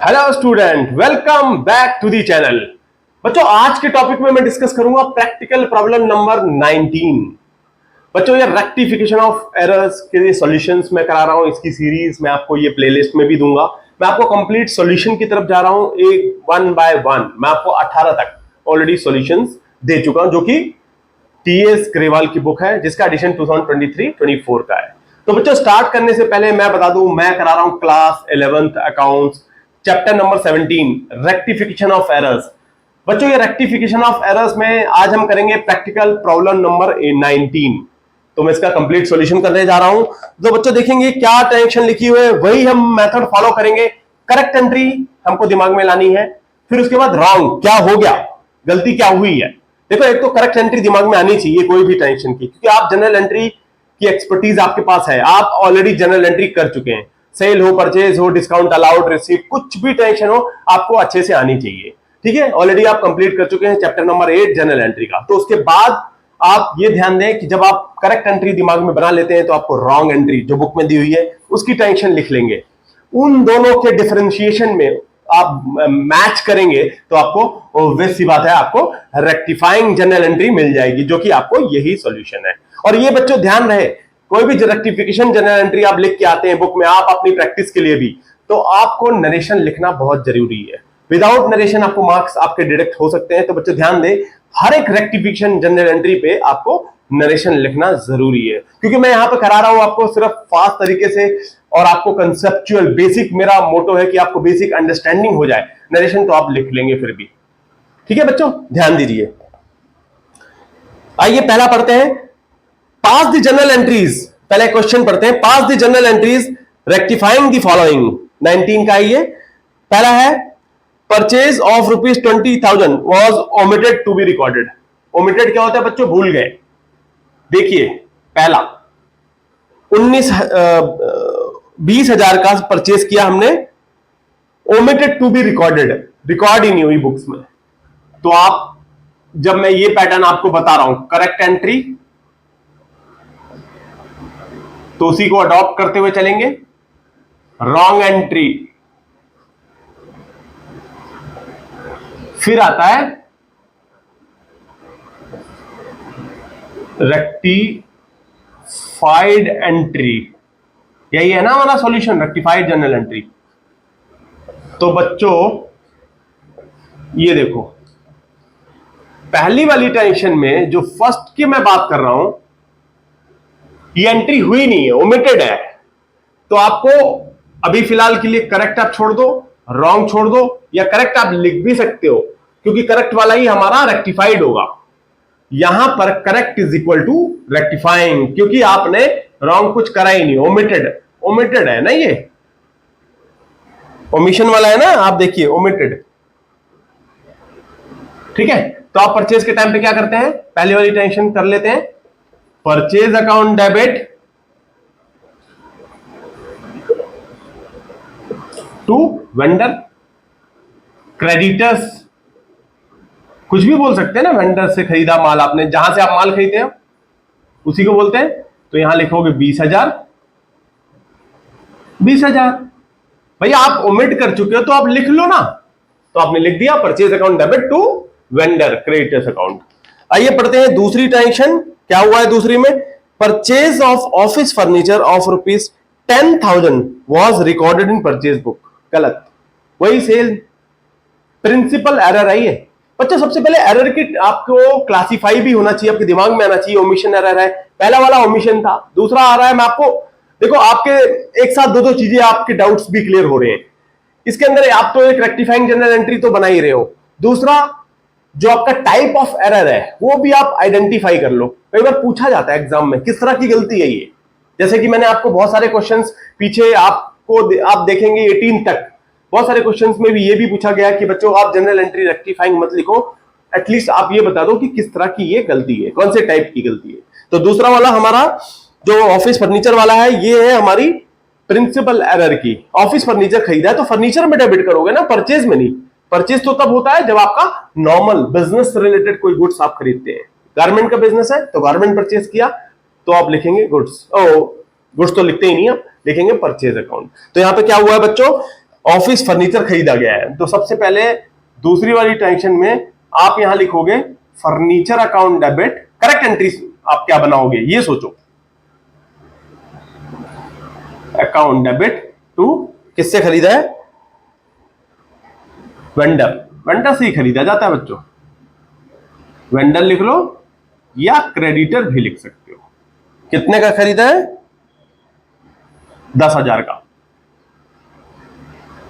Hello student, welcome back to the channel. बच्चों, आज के टॉपिक में मैं डिस्कस करूंगा प्रैक्टिकल प्रॉब्लम नंबर 19। बच्चों, ये रेक्टिफिकेशन ऑफ एरर्स के सॉल्यूशंस मैं करा रहा हूं। इसकी सीरीज मैं आपको ये प्लेलिस्ट में भी दूंगा। मैं आपको कंप्लीट सॉल्यूशन की तरफ जा रहा हूं, एक वन बाय वन। मैं आपको 18 तक ऑलरेडी सॉल्यूशंस दे चुका हूं, जो कि टीएस ग्रेवाल की बुक है, जिसका एडिशन 2023-24 का है। तो बच्चों, स्टार्ट करने से पहले मैं बता दूं, मैं करा रहा हूं class 11th accounts, chapter number 17, rectification of errors. बच्चों, ये रेक्टिफिकेशन ऑफ एरर्स में आज हम करेंगे प्रैक्टिकल प्रॉब्लम नंबर 19। तो मैं इसका कंप्लीट सॉल्यूशन करने जा रहा हूं। तो बच्चों देखेंगे क्या टेंशन लिखी हुई है, वही हम मेथड फॉलो करेंगे। करेक्ट एंट्री हमको दिमाग में लानी है, फिर उसके बाद रॉन्ग क्या हो गया, गलती क्या हुई है। देखो, एक तो करेक्ट एंट्री दिमाग में आनी चाहिए कोई भी टेंशन की, क्योंकि आप जनरल एंट्री की एक्सपर्टीज आपके पास है। आप ऑलरेडी जनरल एंट्री कर चुके हैं। सेल हो, परचेज हो, डिस्काउंट अलाउड, रिसीव, कुछ भी टेंशन हो आपको अच्छे से आनी चाहिए। ठीक है, ऑलरेडी आप कंप्लीट कर चुके हैं चैप्टर नंबर 8 जनरल एंट्री का। तो उसके बाद आप ये ध्यान दें कि जब आप करेक्ट एंट्री दिमाग में बना लेते हैं तो आपको रॉन्ग एंट्री जो बुक में दी हुई है उसकी टेंशन लिख लेंगे। उन दोनों के डिफरेंशिएशन में आप मैच करेंगे तो आपको ऑब्वियस सी बात है, आपको रेक्टिफाइंग जनरल एंट्री मिल जाएगी, जो कि आपको यही सॉल्यूशन है। और ये बच्चों ध्यान रहे, कोई भी रेक्टिफिकेशन जनरल एंट्री आप लिख के आते हैं बुक में, आप अपनी प्रैक्टिस के लिए भी, तो आपको नरेशन लिखना बहुत जरूरी है। विदाउट नरेशन आपको मार्क्स आपके डिडक्ट हो सकते हैं। तो बच्चों ध्यान दें, हर एक रेक्टिफिकेशन जनरल एंट्री पे आपको नरेशन लिखना जरूरी है, क्योंकि मैं यहां पे करा रहा हूं आपको सिर्फ फास्ट तरीके से, और आपको कंसेप्चुअल बेसिक, मेरा मोटो है कि आपको बेसिक अंडरस्टैंडिंग हो जाए। नरेशन तो आप लिख लेंगे फिर भी। ठीक है बच्चों, ध्यान दीजिए। आइए पहला पढ़ते हैं, पास द जनरल एंट्रीज। पहले क्वेश्चन पढ़ते हैं, pass the general entries rectifying the following. 19 का ये पहला है, purchase of ₹20,000 was omitted to be recorded. Omitted क्या होता है बच्चों, भूल गए। देखिए, पहला 20,000 का परचेज किया हमने, omitted to be recorded, record ही नहीं हुई बुक्स में। तो आप, जब मैं ये पैटर्न आपको बता रहा हूं, करेक्ट एंट्री, तो उसी को अडॉप्ट करते हुए चलेंगे। रॉन्ग एंट्री, फिर आता है रेक्टिफाइड एंट्री। यही है ना हमारा सॉल्यूशन, रेक्टिफाइड जनरल एंट्री। तो बच्चों ये देखो, पहली वाली टेंशन में जो फर्स्ट की मैं बात कर रहा हूं, ये एंट्री हुई नहीं है, ओमिटेड है। तो आपको अभी फिलहाल के लिए करेक्ट आप छोड़ दो, रॉन्ग छोड़ दो, या करेक्ट आप लिख भी सकते हो, क्योंकि करेक्ट वाला ही हमारा रेक्टिफाइड होगा। यहां पर correct is equal to rectifying, क्योंकि आपने रॉन्ग कुछ करा ही नहीं, ओमिटेड। ओमिटेड है ना, ये ओमिशन वाला है ना, आप देखिए ओमिटेड। ठीक है, तो आप परचेज के टाइम पे क्या करते हैं, पहली वाली टेंशन कर लेते हैं। Purchase account debit to vendor, creditors, कुछ भी बोल सकते हैं ना। वेंडर से खरीदा माल आपने, जहां से आप माल खरीदते हो उसी को बोलते हैं। तो यहां लिखोगे 20,000। 20,000 भैया आप ओमिट कर चुके हो तो आप लिख लो ना। तो आपने लिख दिया, purchase account debit to vendor creditors account. आइए पढ़ते हैं दूसरी टेंशन, क्या हुआ है दूसरी में, purchase of office furniture of ₹10,000 was recorded in purchase book. गलत, वही सेल प्रिंसिपल एरर आई है। बच्चों सबसे पहले एरर की आपको क्लासिफाई भी होना चाहिए, आपके दिमाग में आना चाहिए। ओमिशन एरर है, पहला वाला ओमिशन था, दूसरा आ रहा है। मैं आपको देखो, आपके एक साथ दो चीजें, आपके डाउट्स भी क्लियर हो रहे हैं इसके अंदर। आप तो एक रेक्टिफाइंग जनरल एंट्री तो बना ही रहे हो, दूसरा जो आपका टाइप ऑफ एरर है वो भी आप आइडेंटिफाई कर लो। कई बार पूछा जाता है एग्जाम में, किस तरह की गलती है ये। जैसे कि मैंने आपको बहुत सारे क्वेश्चंस पीछे आप देखेंगे 18 तक, बहुत सारे क्वेश्चंस में भी ये भी पूछा गया कि बच्चों आप जनरल एंट्री रेक्टिफाइंग मत लिखो, एटलीस्ट आप ये बता दो कि किस तरह की ये गलती है, कौन से टाइप की गलती है। तो दूसरा वाला हमारा जो ऑफिस फर्नीचर वाला है, ये है हमारी प्रिंसिपल एरर की। ऑफिस फर्नीचर खरीदा है तो फर्नीचर में डेबिट करोगे ना, परचेज में नहीं। परचेज तो तब होता है जब आपका नॉर्मल बिजनेस रिलेटेड कोई गुड्स आप खरीदते हैं। गारमेंट का बिजनेस है तो गारमेंट परचेज किया तो आप लिखेंगे गुड्स। गुड्स तो लिखते ही नहीं, आप लिखेंगे परचेज अकाउंट। तो यहां पे क्या हुआ है बच्चों, ऑफिस फर्नीचर खरीदा गया है, तो सबसे पहले दूसरी वाली ट्रांजेक्शन में आप यहां लिखोगे furniture account debit, correct entry आप क्या बनाओगे ये सोचो। अकाउंट डेबिट टू किससे खरीदा है? वेंडर, वेंडर से ही खरीदा जाता है बच्चों। वेंडर लिख लो या क्रेडिटर भी लिख सकते हो। कितने का खरीदा है? 10,000 का।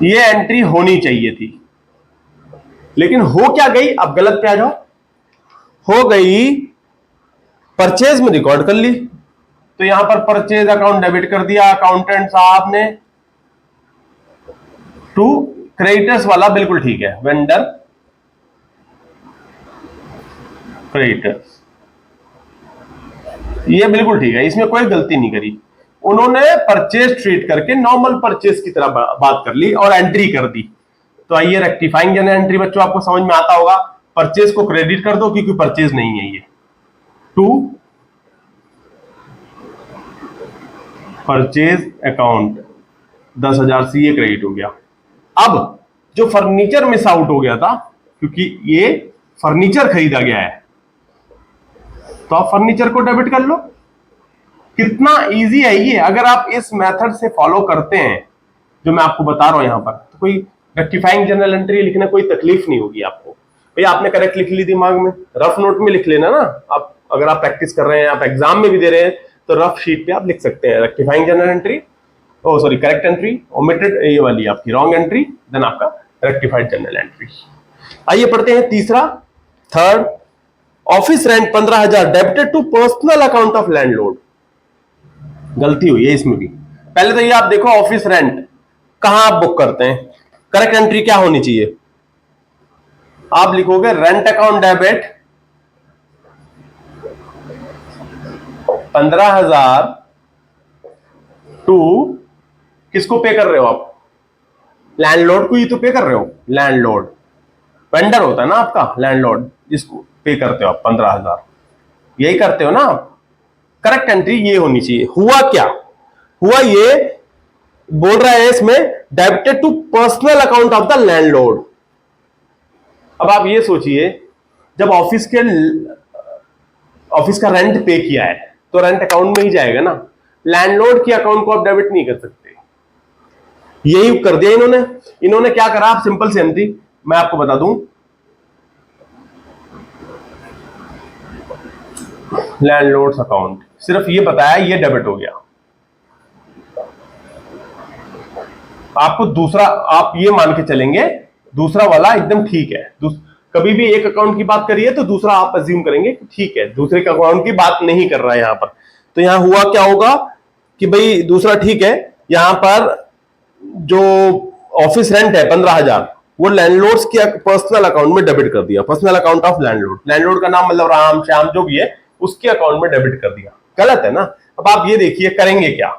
ये एंट्री होनी चाहिए थी, लेकिन हो क्या गई, अब गलत पे आ जाओ, हो गई परचेज में रिकॉर्ड कर ली, तो यहां पर परचेज अकाउंट डेबिट कर दिया अकाउंटेंट साहब ने। टू क्रेडिटर्स वाला बिल्कुल ठीक है, वेंडर क्रेडिटर्स, ये बिल्कुल ठीक है, इसमें कोई गलती नहीं करी। उन्होंने परचेज ट्रीट करके नॉर्मल परचेज की तरह बात कर ली और एंट्री कर दी। तो आइए रेक्टिफाइंग जनरल एंट्री बच्चों आपको समझ में आता होगा। परचेज को क्रेडिट कर दो क्योंकि परचेज नहीं है ये। टू परचेज अकाउंट 10,000 से ये क्रेडिट हो गया। अब जो फर्नीचर मिस आउट हो गया था, क्योंकि ये फर्नीचर खरीदा गया है, तो आप फर्नीचर को डेबिट कर लो। कितना इजी है ये, अगर आप इस मेथड से फॉलो करते हैं जो मैं आपको बता रहा हूं यहां पर, तो कोई रेक्टिफाइंग जनरल एंट्री लिखने कोई तकलीफ नहीं होगी आपको। भैया आपने करेक्ट लिख ली दिमाग में, रफ नोट में लिख लेना ना। आप अगर आप प्रैक्टिस कर रहे हैं, आप एग्जाम में भी दे रहे हैं, तो रफ शीट पे आप लिख सकते हैं rectifying journal entry, O sorry correct entry, omitted ये वाली आपकी रॉन्ग एंट्री, देन आपका रेक्टिफाइड जनरल एंट्री। आइए पढ़ते हैं तीसरा, third, office rent 15,000 debited to personal account of landlord. गलती हुई है इसमें भी। पहले तो ये आप देखो ऑफिस रेंट कहां आप बुक करते हैं, करेक्ट एंट्री क्या होनी चाहिए? आप लिखोगे रेंट अकाउंट डेबिट 15,000 टू किसको पे कर रहे हो आप? लैंडलॉर्ड को ही तो पे कर रहे हो। लैंडलॉर्ड वेंडर होता है ना आपका, लैंडलॉर्ड जिसको पे करते हो आप 15,000, यही करते हो ना आप। करेक्ट एंट्री ये होनी चाहिए। हुआ क्या? हुआ ये बोल रहा है इसमें debited to personal account of the landlord. अब आप ये सोचिए, जब ऑफिस का रेंट पे किया है तो रेंट अकाउंट में ही जाएगा ना, लैंडलॉर्ड के अकाउंट को आप डेबिट नहीं कर सकते। यही कर दिया इन्होंने क्या करा, आप सिंपल सी एंट्री मैं आपको बता दूं, लैंडलॉर्ड्स अकाउंट, सिर्फ ये बताया ये डेबिट हो गया। आपको दूसरा, आप ये मान के चलेंगे दूसरा वाला एकदम ठीक है। कभी भी एक अकाउंट की बात करिए तो दूसरा आप अज्यूम करेंगे कि ठीक है, दूसरे के अकाउंट की बात नहीं कर रहा है यहां पर। तो यहां हुआ क्या होगा कि भाई दूसरा ठीक है, यहां पर जो ऑफिस रेंट है 15,000 वो लैंडलॉर्ड्स के पर्सनल अकाउंट में डेबिट कर दिया, personal account of landlord. Landlord का नाम मतलब राम श्याम जो भी है, उसके अकाउंट में डेबिट कर दिया। गलत है ना। अब आप ये देखिए करेंगे क्या,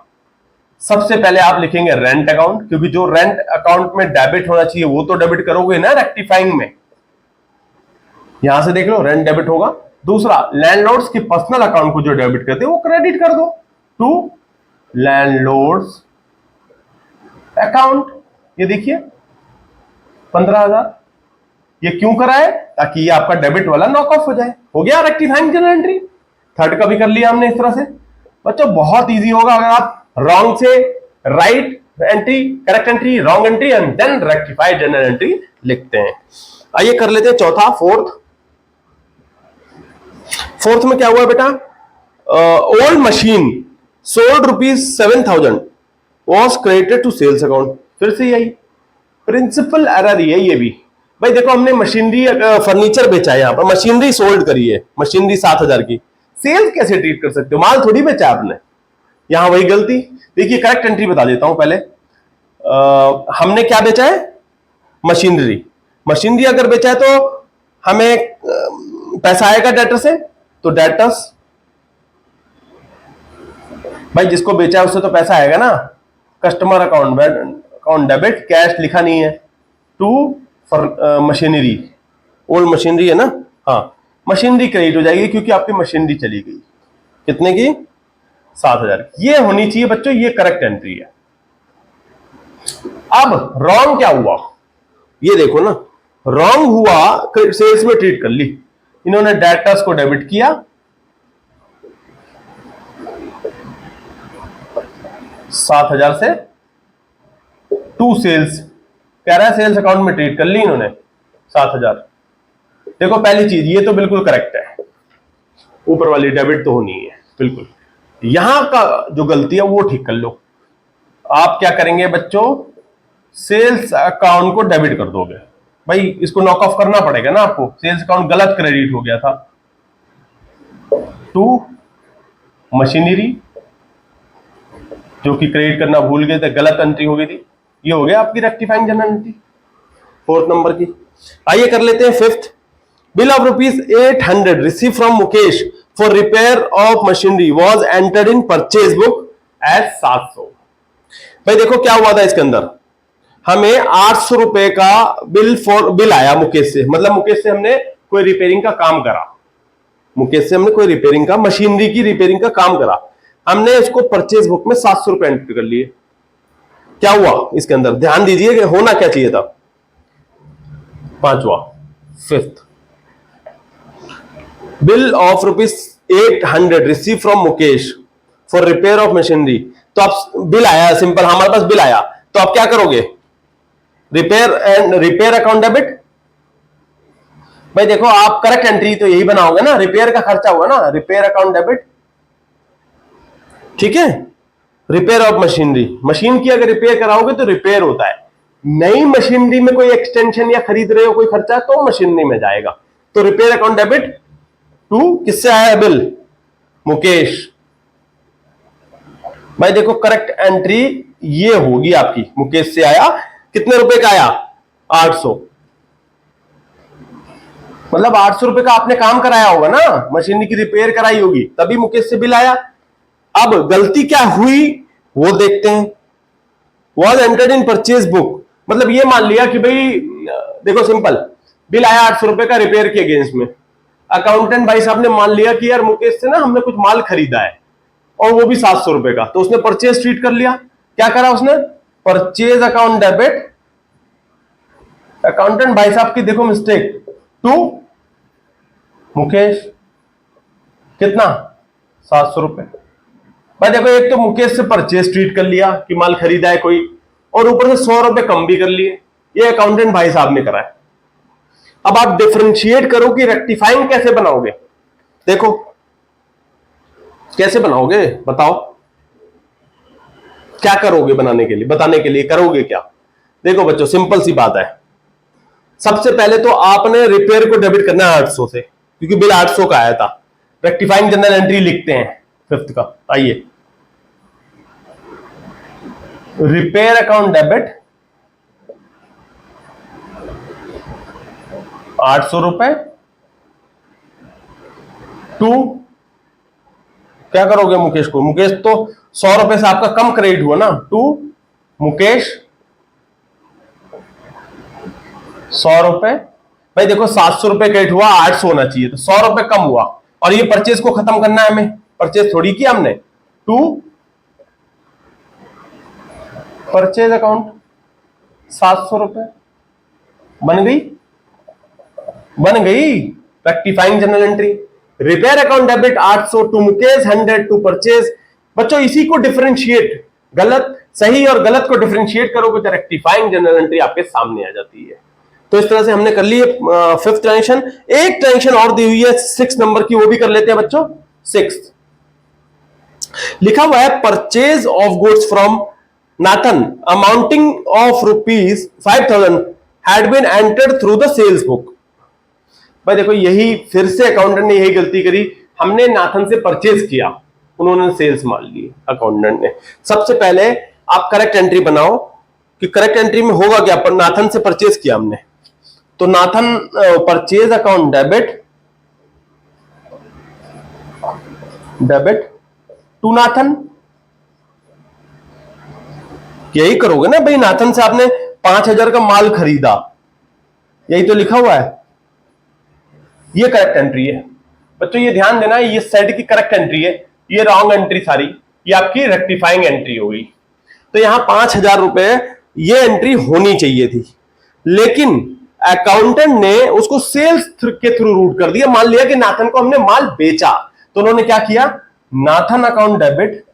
सबसे पहले आप लिखेंगे रेंट अकाउंट, क्योंकि जो रेंट अकाउंट में डेबिट होना चाहिए वो तो डेबिट करोगे ना रेक्टिफाइंग में। यहां से देख लो रेंट डेबिट होगा। दूसरा, लैंडलॉर्ड्स के पर्सनल अकाउंट को जो डेबिट करते हैं वो क्रेडिट कर दो टू लैंडलॉर्ड्स अकाउंट। ये देखिए 15,000, ये क्यों करा है? ताकि ये आपका डेबिट वाला नॉक ऑफ हो जाए। हो गया रेक्टिफाइंग जनरल एंट्री। थर्ड का भी कर लिया हमने इस तरह से। बच्चों बहुत इजी होगा अगर आप रॉन्ग से right entry, correct entry, wrong entry and then rectified journal entry लिखते हैं। आइए कर लेते हैं चौथा, फोर्थ में क्या हुआ बेटा? Old machine sold ₹7,000 was credited to sales account. फिर से यही प्रिंसिपल एरर ही है ये भी। भाई देखो हमने मशीनरी फर्नीचर बेचा है, यहां पर मशीनरी सोल्ड करी है, मशीनरी 7,000 की, सेल्स कैसे ट्रीट कर सकते हो? माल थोड़ी बेचा आपने। यहां वही गलती। देखिए करेक्ट एंट्री बता देता हूं पहले। हमने क्या बेचा है? मशीनरी। मशीनरी अगर बेचा है तो हमें पैसा आएगा डेटर से, तो डेटर्स, भाई जिसको बेचा है उससे तो पैसा आएगा ना। कस्टमर अकाउंट डेबिट, कैश लिखा नहीं है, to for machinery, old machinery है ना, हाँ मशीनरी क्रेडिट हो जाएगी क्योंकि आपकी मशीनरी चली गई। कितने की? 7,000। ये होनी चाहिए बच्चों, ये करेक्ट एंट्री है। अब रॉन्ग क्या हुआ, ये देखो ना, रॉन्ग हुआ, सेल्स में ट्रीट कर ली इन्होंने, डेटर्स को डेबिट किया, 7,000 से टू सेल्स, कह रहा है सेल्स अकाउंट में ट्रीट कर ली इन्होंने 7,000। देखो पहली चीज ये तो बिल्कुल करेक्ट है, ऊपर वाली डेबिट तो होनी है बिल्कुल। यहां का जो गलती है वो ठीक कर लो। आप क्या करेंगे बच्चों, सेल्स अकाउंट को डेबिट कर दोगे, भाई इसको नॉक ऑफ करना पड़ेगा ना आपको, सेल्स अकाउंट गलत क्रेडिट हो गया था। टू मशीनरी जो कि क्रेडिट करना भूल गए थे, गलत एंट्री हो गई थी, ये हो गया आपकी rectifying journal entry 4th number की। आइए कर लेते हैं 5th। Bill of ₹800 receive from Mukesh for repair of machinery was entered in purchase book as 700। भाई देखो क्या हुआ था इसके अंदर, हमें 800 रुपए का बिल आया मुकेश से, मतलब मुकेश से हमने कोई रिपेयरिंग का काम करा, मुकेश से हमने कोई रिपेयरिंग का, मशीनरी की रिपेयरिंग का काम करा, हमने इसको परचेज बुक में 700 रुपए एंटर कर लिए। क्या हुआ इसके अंदर, ध्यान दीजिए कि होना क्या चाहिए था। 5वां 5th, bill of ₹800 receive from Mukesh for repair of machinery. तो आप बिल आया, सिंपल हमारे पास बिल आया, तो आप क्या करोगे, रिपेयर अकाउंट डेबिट। भाई देखो आप करेक्ट एंट्री तो यही बनाओगे ना, रिपेयर का खर्चा हुआ ना, रिपेयर अकाउंट डेबिट, ठीक है। रिपेयर ऑफ मशीनरी, मशीन की अगर रिपेयर कराओगे तो रिपेयर होता है, नई मशीनरी में कोई एक्सटेंशन या खरीद रहे हो कोई खर्चा तो मशीनरी में जाएगा। तो रिपेयर अकाउंट डेबिट टू किससे आया है बिल, मुकेश। भाई देखो करेक्ट एंट्री ये होगी आपकी, मुकेश से आया, कितने रुपए का आया, 800, मतलब 800 रुपए का आपने काम कराया होगा ना, मशीनरी की रिपेयर कराई होगी, तभी मुकेश से बिल आया। अब गलती क्या हुई वो देखते हैं। Was entered in purchase book, मतलब ये मान लिया कि भाई देखो सिंपल, बिल आया 800 रुपए का रिपेयर के अगेंस्ट में, अकाउंटेंट भाई साहब ने मान लिया कि यार मुकेश से ना हमने कुछ माल खरीदा है और वो भी 700 रुपए का, तो उसने परचेज ट्रीट कर लिया। क्या करा उसने, परचेज अकाउंट डेबिट, अकाउंटेंट भाई साहब की देखो मिस्टेक, टू मुकेश, कितना 700 रुपए। भाई देखो एक तो मुकेश से परचेज ट्रीट कर लिया कि माल खरीदा है कोई, और ऊपर से 100 रुपए कम भी कर लिए, ये अकाउंटेंट भाई साहब ने करा है। अब आप डिफरेंशिएट करो कि रेक्टिफाइंग कैसे बनाओगे, देखो कैसे बनाओगे बताओ, क्या करोगे बनाने के लिए, बताने के लिए करोगे क्या। देखो बच्चों सिंपल सी बात है, सबसे पहले तो आपने रिपेयर को डेबिट करना है 800 से, क्योंकि बिल 800 का आया था। रेक्टिफाइंग जनरल एंट्री लिखते हैं 5th का, आइए रिपेयर अकाउंट डेबिट 800 रुपए, टू क्या करोगे मुकेश को, मुकेश तो 100 रुपए से आपका कम क्रेडिट हुआ ना, टू मुकेश 100 रुपए। भाई देखो 700 रुपए क्रेडिट हुआ, 800 होना चाहिए, तो 100 रुपए कम हुआ, और ये परचेज को खत्म करना है हमें, परचेज थोड़ी किया हमने, टू परचेज अकाउंट 700 रुपए, बन गई rectifying journal entry. Repair account debit 800 to Mukesh 100 to purchase. बच्चों इसी को डिफरेंशिएट, गलत सही और गलत को डिफरेंशिएट करोगे तो रेक्टिफाइंग जनरल एंट्री आपके सामने आ जाती है। तो इस तरह से हमने कर ली 5th ट्रांजेक्शन। एक ट्रांजेक्शन और दी हुई है 6 नंबर की, वो भी कर लेते हैं बच्चों। 6 लिखा हुआ है purchase of goods from Nathan amounting of ₹5,000 had been entered through the sales book. भाई देखो यही फिर से अकाउंटेंट ने यही गलती करी, हमने नाथन से परचेज किया, उन्होंने सेल्स मान ली अकाउंटेंट ने। सबसे पहले आप करेक्ट एंट्री बनाओ कि करेक्ट एंट्री में होगा क्या, पर नाथन से परचेज किया हमने, तो Nathan purchase account debit to Nathan, यही करोगे ना भाई, नाथन से आपने 5,000 का माल खरीदा, यही तो लिखा हुआ है, ये करेक्ट एंट्री है बच्चों। ये ध्यान देना, ये सेट की करेक्ट एंट्री है, ये रॉन्ग एंट्री सारी, ये आपकी रेक्टिफाइंग एंट्री होगी। तो यहां 5,000 रुपए ये एंट्री होनी चाहिए थी, लेकिन अकाउंटेंट ने उसको सेल्स के थ्रू रूट कर दिया। मान लिया कि नाथन को हमने माल बेचा, तो उन्होंने क्या किया, Nathan account debit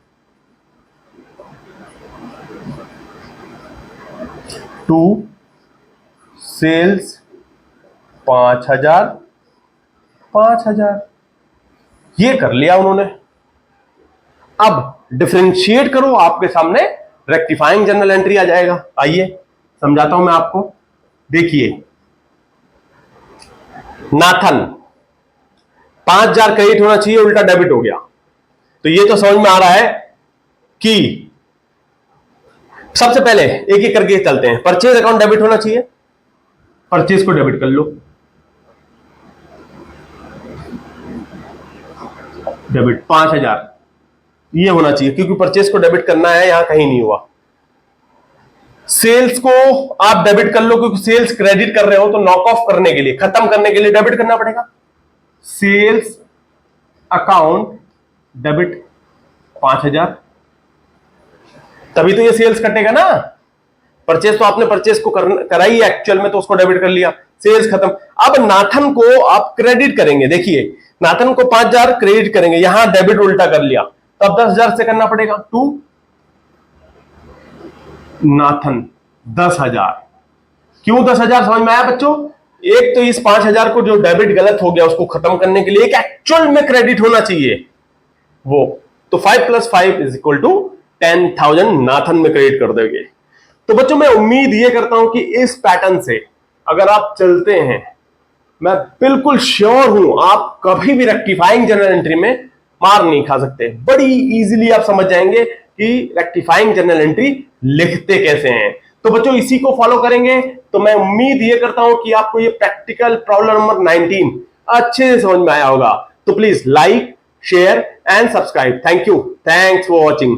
to sales 5,000 5,000, ये कर लिया उन्होंने। अब डिफरेंशिएट करो, आपके सामने रेक्टिफाइंग जनरल एंट्री आ जाएगा। आइए समझाता हूं मैं आपको। देखिए, नाथन 5,000 क्रेडिट होना चाहिए, उल्टा डेबिट हो गया। तो ये तो समझ में आ रहा है कि सबसे पहले एक एक करके चलते हैं। परचेज अकाउंट डेबिट होना चाहिए, परचेज को डेबिट कर लो, डेबिट 5,000 ये होना चाहिए, क्योंकि परचेज को डेबिट करना है, यहां कहीं नहीं हुआ। सेल्स को आप डेबिट कर लो, क्योंकि सेल्स क्रेडिट कर रहे हो, तो नॉक ऑफ करने के लिए, खत्म करने के लिए डेबिट करना पड़ेगा। सेल्स अकाउंट डेबिट 5,000, तभी तो ये सेल्स कटेगा ना। परचेज तो आपने परचेज को कराई एक्चुअल में, तो उसको डेबिट कर लिया, सेल्स खत्म। अब नाथन को आप क्रेडिट करेंगे। देखिए, नाथन को 5,000 क्रेडिट करेंगे, यहां डेबिट उल्टा कर लिया, तब 10,000 से करना पड़ेगा। टू नाथन 10,000। क्यों 10,000 समझ में आया बच्चों? एक तो इस 5,000 को जो डेबिट गलत हो गया, उसको खत्म करने के लिए एक एक्चुअल में क्रेडिट होना चाहिए वो, तो 5 + 5 = 10,000 नाथन में क्रेडिट कर दोगे। तो बच्चों, मैं उम्मीद ये करता हूं कि इस पैटर्न से अगर आप चलते हैं, मैं बिल्कुल श्योर हूं आप कभी भी रेक्टिफाइंग जनरल एंट्री में मार नहीं खा सकते। बड़ी इजीली आप समझ जाएंगे कि रेक्टिफाइंग जनरल एंट्री लिखते कैसे हैं। तो बच्चों, इसी को फॉलो करेंगे तो मैं उम्मीद ये करता हूं कि आपको ये प्रैक्टिकल प्रॉब्लम नंबर 19 अच्छे से समझ में आया होगा। तो please like, share and subscribe. Thank you, thanks for watching.